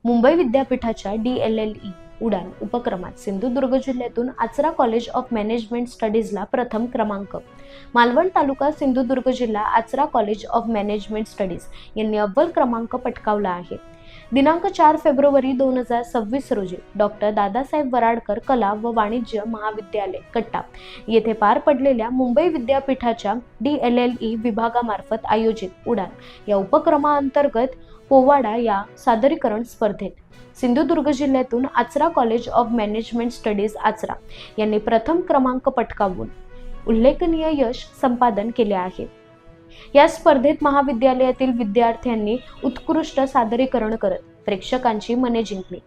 मुंबई विद्यापीठाच्या DLLE उडान उपक्रमात सिंधुदुर्ग जिल्ह्यातून आचरा कॉलेज ऑफ मॅनेजमेंट स्टडीजला प्रथम क्रमांक. मालवण तालुका सिंधुदुर्ग जिल्हा Achara college of management studies यांनी अव्वल क्रमांक पटकावला आहे. दिनांक 4 फेब्रुवारी 2026 रोजी डॉक्टर दादासाहेब वराडकर कला व वाणिज्य महाविद्यालय कट्टा येथे पार पडलेल्या मुंबई विद्यापीठाच्या DLLE विभागामार्फत आयोजित उडान या उपक्रमाअंतर्गत पोवाडा या सादरीकरण स्पर्धेत सिंधुदुर्ग जिल्ह्यातून Achara college of management studies Achara यांनी प्रथम क्रमांक पटकावून उल्लेखनीय यश संपादन केले आहे. या स्पर्धेत महाविद्यालयातील विद्यार्थ्यांनी उत्कृष्ट सादरीकरण करत प्रेक्षकांची मने जिंकली.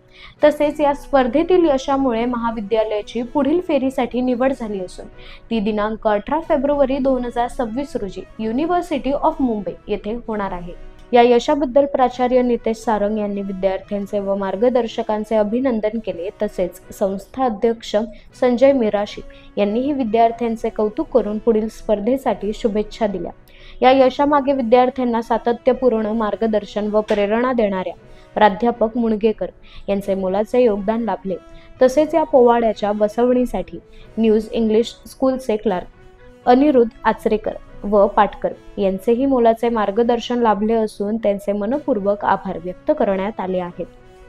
तसेच या स्पर्धेतील यशामुळे महाविद्यालयाची पुढील फेरीसाठी निवड झाली असून ती दिनांक 18 फेब्रुवारी 2026 रोजी युनिव्हर्सिटी ऑफ मुंबई येथे होणार आहे. या यशाबद्दल प्राचार्य नितेश सारंग यांनी विद्यार्थ्यांचे व मार्गदर्शकांचे अभिनंदन केले. तसेच संस्था अध्यक्ष संजय मिराशी यांनीही विद्यार्थ्यांचे कौतुक करून पुढील स्पर्धेसाठी शुभेच्छा दिल्या. या यशामागे विद्यार्थ्यांना सातत्यपूर्ण मार्गदर्शन व प्रेरणा देणाऱ्या प्राध्यापक मुणगेकर यांचे मोलाचे योगदान लाभले. तसेच या पोवाड्याच्या बसवणीसाठी न्यूज इंग्लिश स्कूलचे क्लार्क अनिरुद्ध आचरेकर व पाटकर यांचेही मोलाचे मार्गदर्शन लाभले असून त्यांचे मनपूर्वक आभार व्यक्त करण्यात आले आहेत.